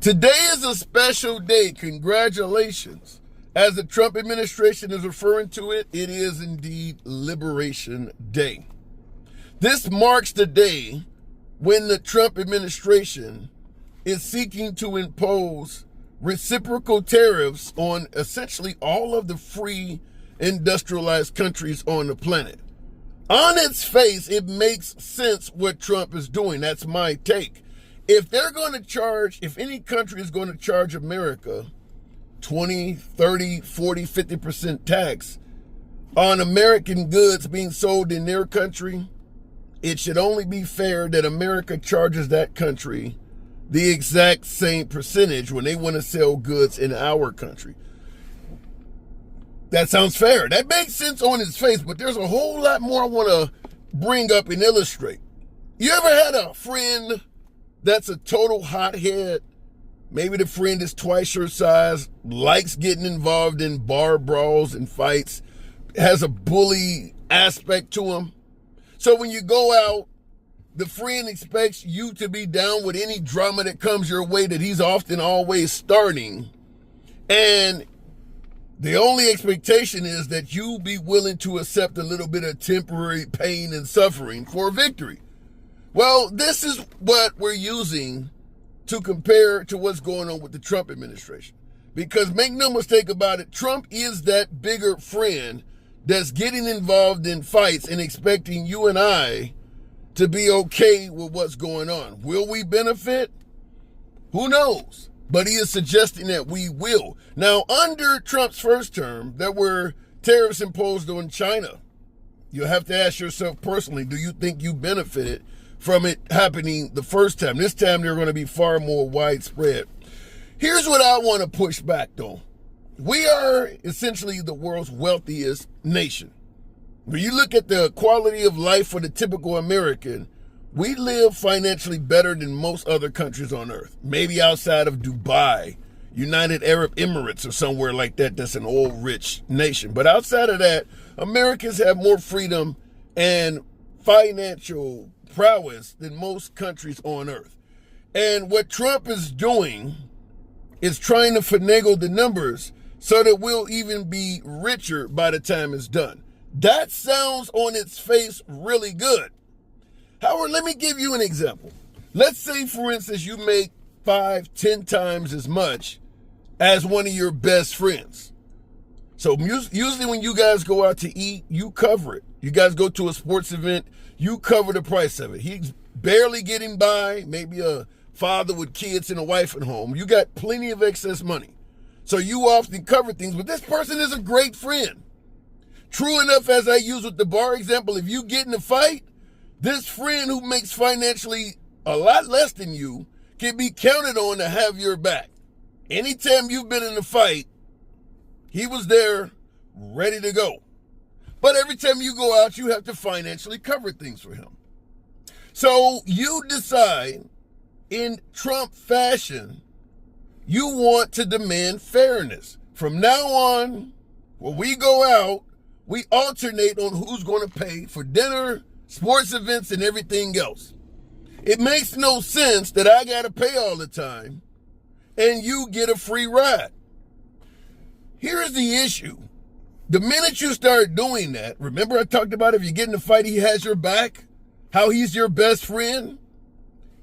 Today is a special day. Congratulations. As the Trump administration is referring to it, it is indeed Liberation Day. This marks the day when the Trump administration is seeking to impose reciprocal tariffs on essentially all of the free industrialized countries on the planet. On its face, it makes sense what Trump is doing. That's my take. If they're going to charge, if any country is going to charge America 20, 30, 40, 50% tax on American goods being sold in their country, it should only be fair that America charges that country the exact same percentage when they want to sell goods in our country. That sounds fair. That makes sense on its face, but there's a whole lot more I want to bring up and illustrate. You ever had a friend that's a total hothead? Maybe the friend is twice your size, likes getting involved in bar brawls and fights, has a bully aspect to him. So when you go out, the friend expects you to be down with any drama that comes your way that he's often always starting. And the only expectation is that you be willing to accept a little bit of temporary pain and suffering for victory. Well, this is what we're using to compare to what's going on with the Trump administration. Because make no mistake about it, Trump is that bigger friend that's getting involved in fights and expecting you and I to be okay with what's going on. Will we benefit? Who knows? But he is suggesting that we will. Now, under Trump's first term, there were tariffs imposed on China. You have to ask yourself personally, do you think you benefited from it happening the first time? This time, they're going to be far more widespread. Here's what I want to push back, though. We are essentially the world's wealthiest nation. When you look at the quality of life for the typical American, we live financially better than most other countries on earth. Maybe outside of Dubai, United Arab Emirates, or somewhere like that that's an oil-rich nation. But outside of that, Americans have more freedom and financial prowess than most countries on earth. And what Trump is doing is trying to finagle the numbers so that we'll even be richer by the time it's done. That sounds on its face really good. However, let me give you an example. Let's say, for instance, you make 5, 10 times as much as one of your best friends. So usually when you guys go out to eat, you cover it. You guys go to a sports event, you cover the price of it. He's barely getting by, maybe a father with kids and a wife at home. You got plenty of excess money. So you often cover things, but this person is a great friend. True enough, as I use with the bar example, if you get in a fight, this friend who makes financially a lot less than you can be counted on to have your back. Anytime you've been in a fight, he was there, ready to go. But every time you go out, you have to financially cover things for him. So you decide, in Trump fashion, you want to demand fairness. From now on, when we go out, we alternate on who's going to pay for dinner, sports events, and everything else. It makes no sense that I got to pay all the time and you get a free ride. Here's the issue. The minute you start doing that, remember I talked about if you get in a fight, he has your back, how he's your best friend?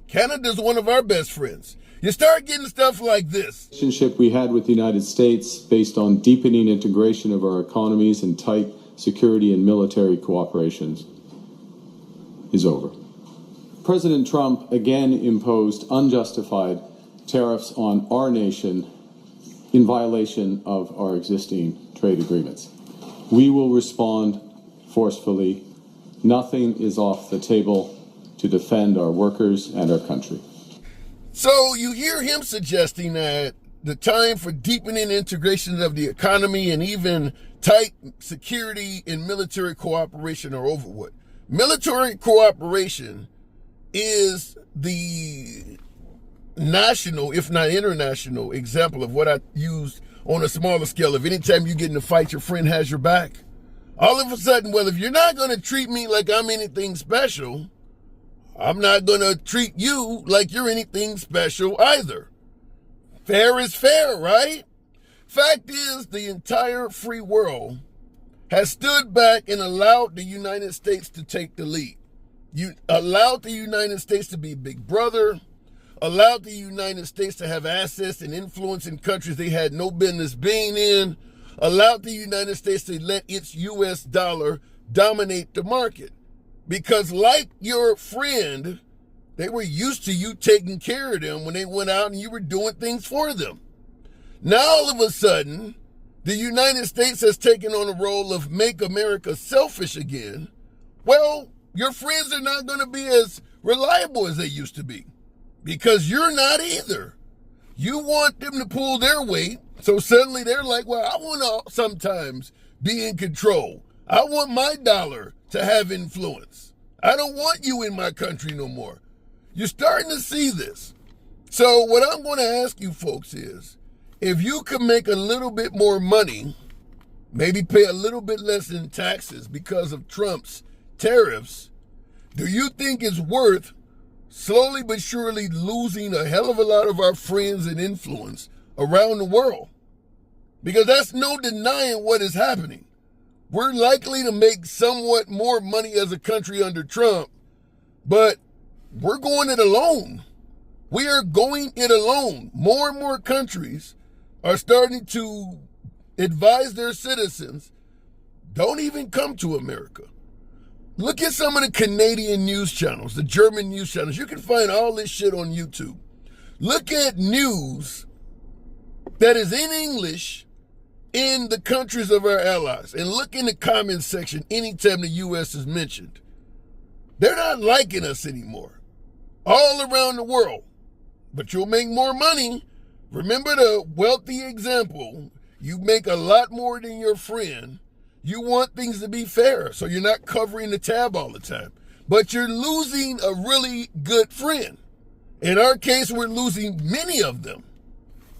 Canada's one of our best friends. You start getting stuff like this. The relationship we had with the United States based on deepening integration of our economies and tight security and military cooperation is over. President Trump again imposed unjustified tariffs on our nation in violation of our existing trade agreements. We will respond forcefully. Nothing is off the table to defend our workers and our country. So you hear him suggesting that the time for deepening integration of the economy and even tight security and military cooperation are over with. Military cooperation is the national, if not international, example of what I used on a smaller scale. If anytime you get in a fight, your friend has your back. All of a sudden, well, if you're not going to treat me like I'm anything special, I'm not going to treat you like you're anything special either. Fair is fair, right? Fact is, the entire free world has stood back and allowed the United States to take the lead. You allowed the United States to be big brother, allowed the United States to have access and influence in countries they had no business being in, allowed the United States to let its U.S. dollar dominate the market. Because like your friend, they were used to you taking care of them when they went out and you were doing things for them. Now all of a sudden, the United States has taken on a role of make America selfish again. Well, your friends are not going to be as reliable as they used to be because you're not either. You want them to pull their weight, so suddenly they're like, well, I want to sometimes be in control. I want my dollar to have influence. I don't want you in my country no more. You're starting to see this. So what I'm going to ask you folks is, if you can make a little bit more money, maybe pay a little bit less in taxes because of Trump's tariffs, do you think it's worth slowly but surely losing a hell of a lot of our friends and influence around the world? Because that's no denying what is happening. We're likely to make somewhat more money as a country under Trump, but we're going it alone. We are going it alone. More and more countries are starting to advise their citizens, don't even come to America. Look at some of the Canadian news channels, the German news channels. You can find all this shit on YouTube. Look at news that is in English in the countries of our allies. And look in the comments section anytime the U.S. is mentioned. They're not liking us anymore. All around the world. But you'll make more money. Remember the wealthy example. You make a lot more than your friend. You want things to be fair, so you're not covering the tab all the time. But you're losing a really good friend. In our case, we're losing many of them.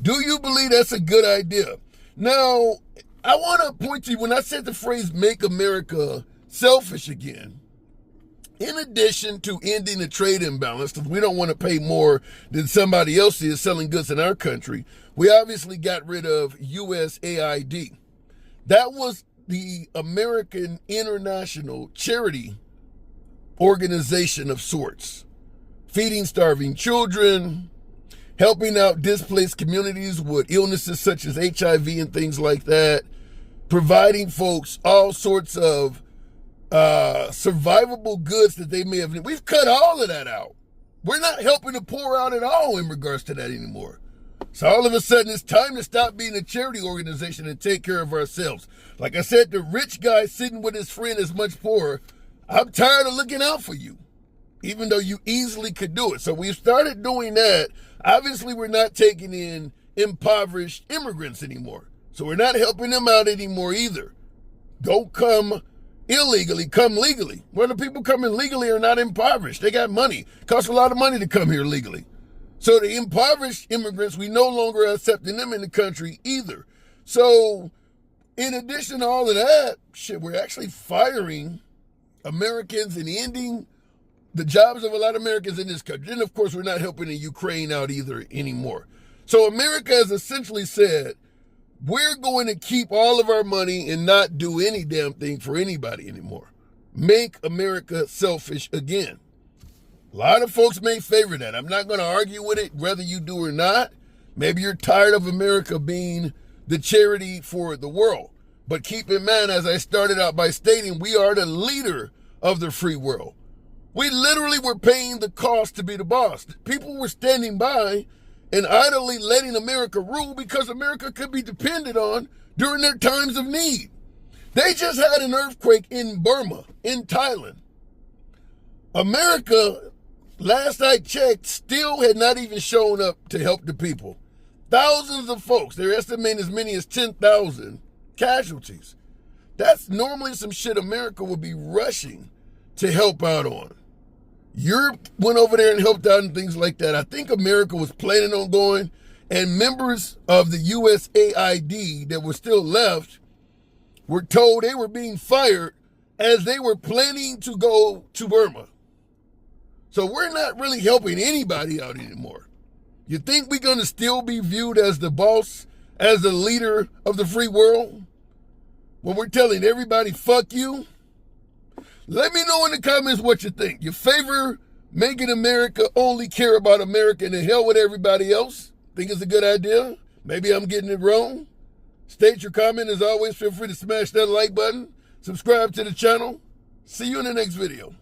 Do you believe that's a good idea? Now, I want to point to you, when I said the phrase make America selfish again, in addition to ending the trade imbalance, because we don't want to pay more than somebody else is selling goods in our country, we obviously got rid of USAID. That was the American International Charity Organization of sorts, feeding starving children, helping out displaced communities with illnesses such as HIV and things like that, providing folks all sorts of survivable goods that they may have. We've cut all of that out. We're not helping the poor out at all in regards to that anymore. So all of a sudden, it's time to stop being a charity organization and take care of ourselves. Like I said, the rich guy sitting with his friend is much poorer. I'm tired of looking out for you, even though you easily could do it. So we've started doing that. Obviously, we're not taking in impoverished immigrants anymore. So we're not helping them out anymore either. Don't come illegally, come legally. Well, the people coming legally are not impoverished. They got money. It costs a lot of money to come here legally. So the impoverished immigrants, we no longer are accepting them in the country either. So in addition to all of that, shit, we're actually firing Americans and ending the jobs of a lot of Americans in this country. And of course, we're not helping the Ukraine out either anymore. So America has essentially said, we're going to keep all of our money and not do any damn thing for anybody anymore. Make America selfish again. A lot of folks may favor that. I'm not going to argue with it, whether you do or not. Maybe you're tired of America being the charity for the world. But keep in mind, as I started out by stating, we are the leader of the free world. We literally were paying the cost to be the boss. People were standing by and idly letting America rule because America could be depended on during their times of need. They just had an earthquake in Burma, in Thailand. America, last I checked, still had not even shown up to help the people. Thousands of folks, they're estimating as many as 10,000 casualties. That's normally some shit America would be rushing to help out on. Europe went over there and helped out and things like that. I think America was planning on going, and members of the USAID that were still left were told they were being fired as they were planning to go to Burma. So we're not really helping anybody out anymore. You think we're going to still be viewed as the boss, as the leader of the free world, when we're telling everybody, fuck you? Let me know in the comments what you think. You favor making America only care about America and the hell with everybody else? Think it's a good idea? Maybe I'm getting it wrong? State your comment. As always, feel free to smash that like button. Subscribe to the channel. See you in the next video.